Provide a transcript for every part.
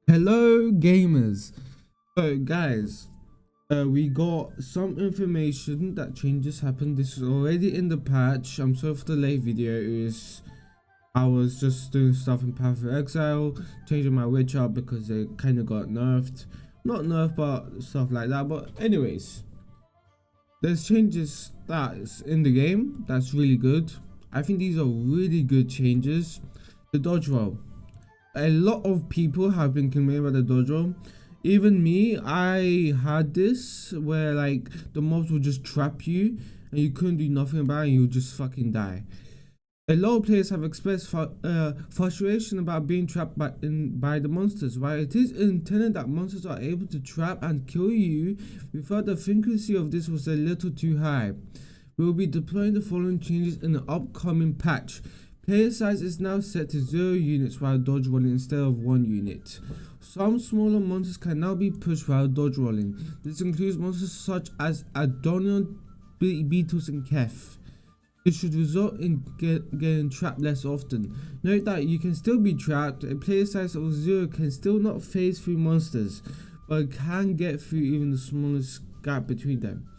Hello gamers. So guys, we got some information that changes happened. This is already in the patch. I'm sorry for the late video. I was just doing stuff in Path of Exile, changing my witch up because it kind of got nerfed. Not nerfed, but stuff like that. But anyways, there's changes that's in the game. That's really good. I think these are really good changes. The dodge roll. A lot of people have been complaining about the dodge roll. Even me, I had this where like the mobs would just trap you and you couldn't do nothing about it and you would just fucking die. A lot of players have expressed frustration about being trapped by the monsters. While it is intended that monsters are able to trap and kill you, we felt the frequency of this was a little too high. We will be deploying the following changes in the upcoming patch. Player size is now set to 0 units while dodge rolling instead of 1 unit. Some smaller monsters can now be pushed while dodge rolling. This includes monsters such as Adonion, Beetles and Kef. This should result in getting trapped less often. Note that you can still be trapped. A player size of 0 can still not phase through monsters, but can get through even the smallest gap between them.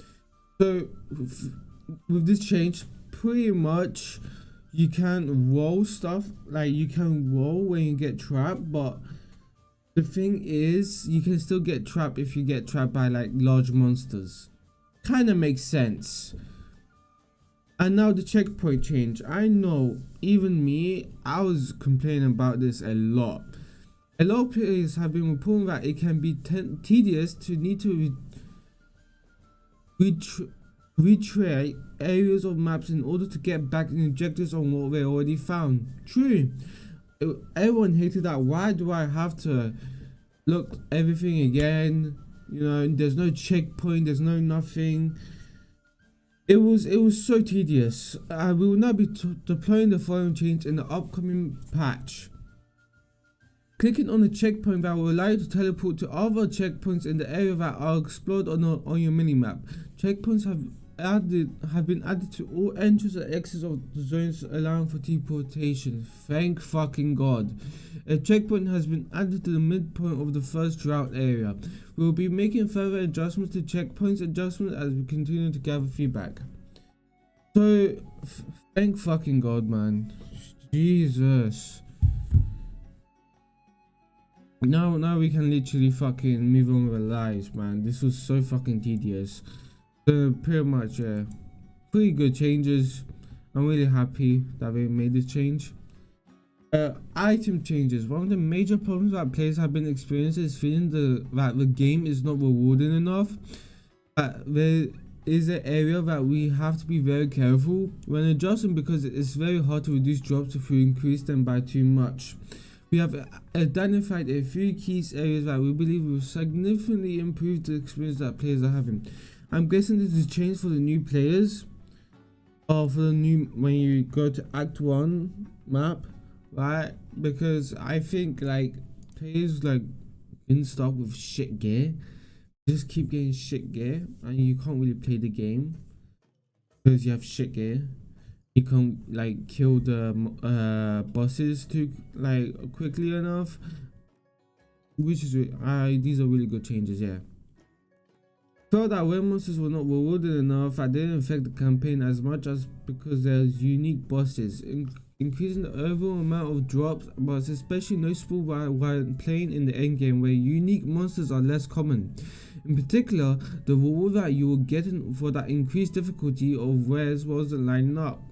So with this change, pretty much you can roll stuff, like you can roll when you get trapped, but the thing is you can still get trapped if you get trapped by like large monsters. Kind of makes sense. And now the checkpoint change. I know, even me, I was complaining about this a lot. A lot of players have been reporting that it can be tedious to need to retread areas of maps in order to get back the objectives on what they already found. True. Everyone hated that. Why do I have to look everything again? You know, there's no checkpoint, there's no nothing. It was so tedious. We will now be deploying the following change in the upcoming patch. Clicking on the checkpoint that will allow you to teleport to other checkpoints in the area that are explored on your minimap. Checkpoints have been added to all entries and exits of the zones, allowing for teleportation. Thank fucking god. A checkpoint has been added to the midpoint of the first route area. We will be making further adjustments to checkpoints adjustments as we continue to gather feedback. So thank fucking god, man. Jesus. Now we can literally fucking move on with our lives, man. This was so fucking tedious. So pretty much, pretty good changes. I'm really happy that we made this change. Item changes. One of the major problems that players have been experiencing is feeling that the game is not rewarding enough. There is an area that we have to be very careful when adjusting because it's very hard to reduce drops if we increase them by too much. We have identified a few key areas that we believe will significantly improve the experience that players are having. I'm guessing this is changed for the new players, or for the new when you go to Act 1 map, right? Because I think like players like been stuck with shit gear, just keep getting shit gear, and you can't really play the game because you have shit gear. You can't like kill the bosses too like quickly enough, which is these are really good changes. Yeah, felt that where monsters were not rewarded enough, that didn't affect the campaign as much as because there's unique bosses, increasing the overall amount of drops, but it's especially noticeable while playing in the endgame where unique monsters are less common. In particular, the reward that you were getting for that increased difficulty of wares wasn't lining up.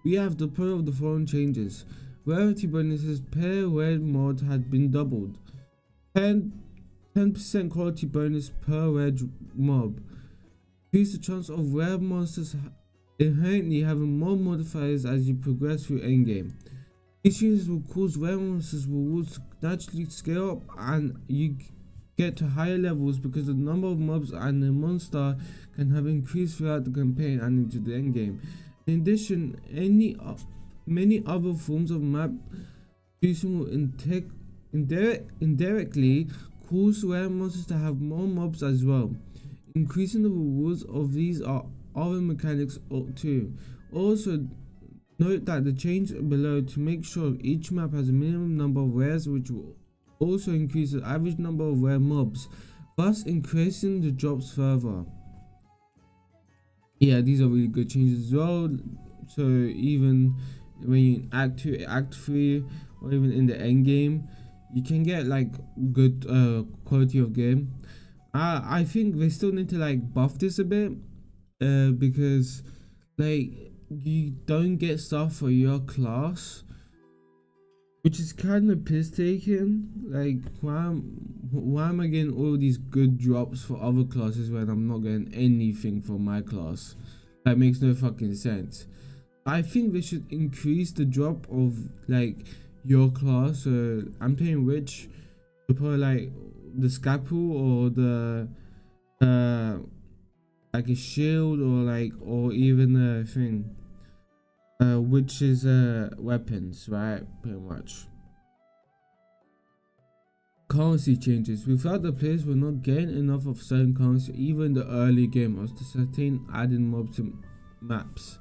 We have deployed the following changes. Rarity bonuses per rare mod had been doubled. 10% quality bonus per rare mob. Increase the chance of rare monsters inherently having more modifiers as you progress through endgame. These changes will cause rare monsters rewards to naturally scale up and you get to higher levels because the number of mobs and the monster can have increased throughout the campaign and into the endgame. In addition, many other forms of map boosting will indirectly cause rare monsters to have more mobs as well. Increasing the rewards of these are other mechanics too. Also, note that the change below to make sure each map has a minimum number of rares which will also increase the average number of rare mobs, thus increasing the drops further. Yeah, these are really good changes as well. So even when you in Act 2, Act 3, or even in the end game, you can get like good quality of game. I think they still need to like buff this a bit, because like you don't get stuff for your class, which is kind of piss taking. Like why am I getting all these good drops for other classes when I'm not getting anything for my class? That makes no fucking sense. I think they should increase the drop of like your class. I'm playing witch, probably like the scalpel or the like a shield, or like, or even a thing which is weapons, right? Pretty much. Currency changes. Without the players will not gain enough of certain currency even in the early game or to sustain adding mobs to maps.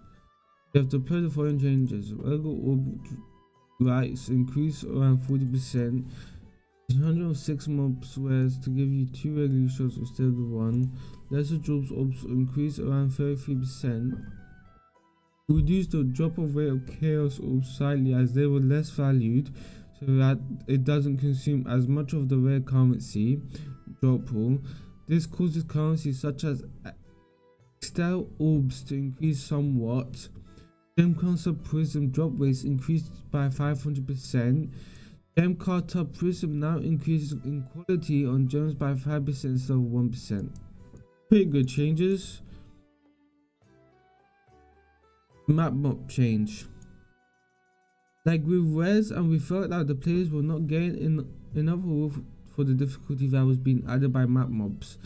You have to play the following changes. Regular orb rights increase around 40%. 106 mobs swears to give you 2 regular shots instead of 1. Lesser drops orbs increase around 33%. Reduce the drop of rate of chaos orbs slightly as they were less valued, so that it doesn't consume as much of the rare currency drop pool. This causes currency such as exile orbs to increase somewhat. Gem Cancer Prism drop rates increased by 500%. Gem Carter Prism now increases in quality on gems by 5% instead of 1%. Pretty good changes. Map mob change. Like with Res, and we felt that the players will not gain enough for the difficulty that was being added by map mobs.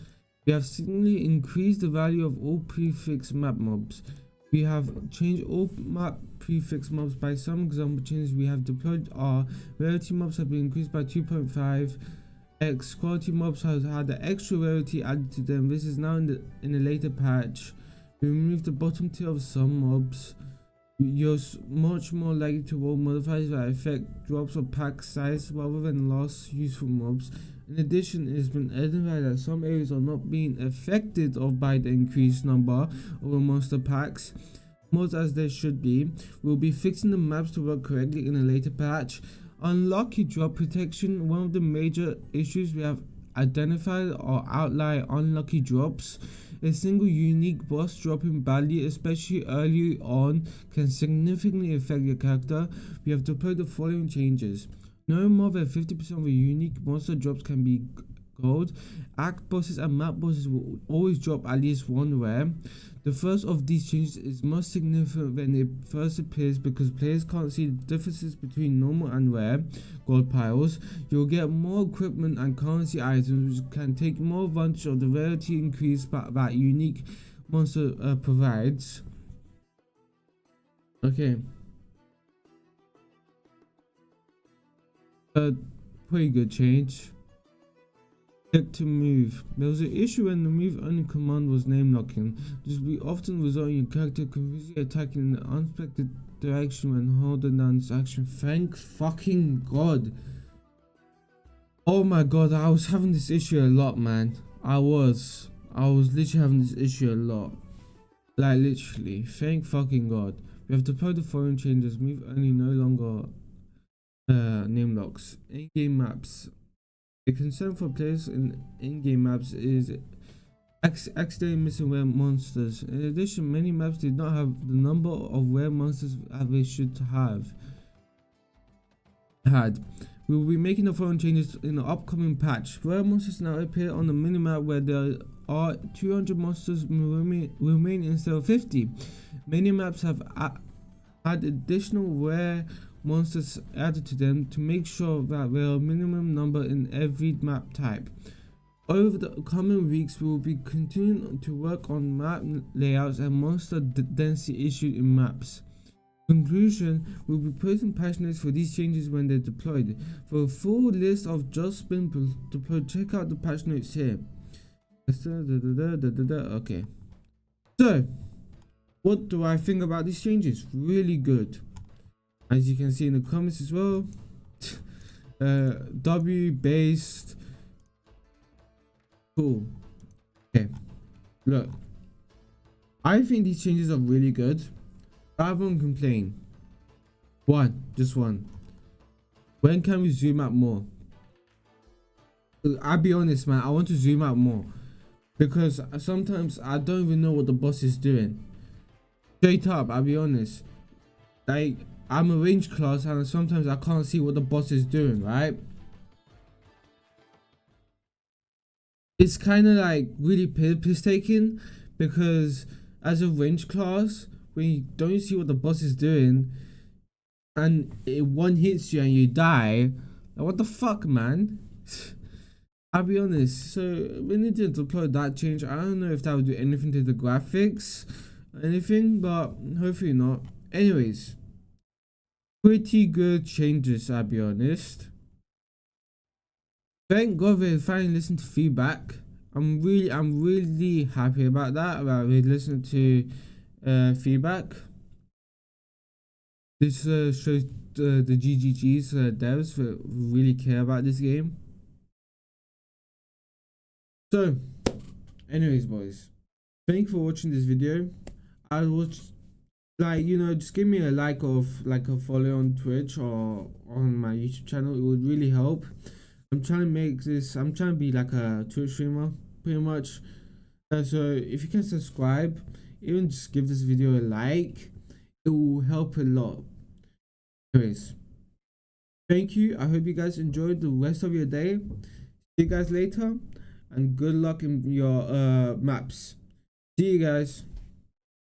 We have significantly increased the value of all prefix map mobs. We have changed all map prefix mobs. By some example changes we have deployed are rarity mobs have been increased by 2.5x. Quality mobs have had the extra rarity added to them. This is now in a later patch. We removed the bottom tier of some mobs. You're much more likely to roll modifiers that affect drops or pack size rather than lost useful mobs. In addition, it has been identified that some areas are not being affected by the increased number of monster packs, mods as they should be. We'll be fixing the maps to work correctly in a later patch. Unlucky drop protection. One of the major issues we have identified are outlier unlucky drops. A single unique boss dropping badly, especially early on, can significantly affect your character. We have deployed the following changes. No more than 50% of a unique monster drops can be gold. Act bosses and map bosses will always drop at least one rare. The first of these changes is most significant when it first appears because players can't see the differences between normal and rare gold piles. You'll get more equipment and currency items which can take more advantage of the rarity increase that unique monster provides. Okay. Pretty good change. Check to move. There was an issue when the move only command was name locking. This will often result in your character confusing attacking in an unexpected direction when holding down this action. Thank fucking god. Oh my god, I was having this issue a lot, man. I was literally having this issue a lot. Like literally. Thank fucking god. We have deployed the following changes. Move only no longer name locks. In-game maps. The concern for players in-game maps is accidentally missing rare monsters. In addition, many maps did not have the number of rare monsters that they should have had. We will be making the following changes in the upcoming patch. Rare monsters now appear on the minimap where there are 200 monsters remain instead of 50. Many maps have had additional rare monsters added to them to make sure that there are a minimum number in every map type. Over the coming weeks, we will be continuing to work on map layouts and monster density issues in maps. Conclusion, we'll be posting patch notes for these changes when they're deployed. For a full list of just been deployed, check out the patch notes here. Okay. So, what do I think about these changes? Really good. As you can see in the comments as well, W based. Cool. Okay, look, I think these changes are really good. I won't complain. Just one. When can we zoom out more? I'll be honest, man, I want to zoom out more because sometimes I don't even know what the boss is doing. Straight up, I'll be honest. Like, I'm a range class and sometimes I can't see what the boss is doing, right? It's kind of like really piss taking because as a range class, when you don't see what the boss is doing and it one hits you and you die, like, what the fuck, man? I'll be honest. So we need to deploy that change. I don't know if that would do anything to the graphics, anything, but hopefully not. Anyways, pretty good changes. I'll be honest. Thank God they finally listened to feedback. I'm really happy about that. About we listened to feedback. This shows the GGG's devs that really care about this game. So, anyways, boys, thank you for watching this video. I watch, like, you know, just give me a like or like a follow on Twitch or on my YouTube channel. It would really help. I'm trying to make this. I'm trying to be like a Twitch streamer, pretty much. So if you can subscribe, even just give this video a like, it will help a lot. Anyways, thank you. I hope you guys enjoyed the rest of your day. See you guys later, and good luck in your maps. See you guys.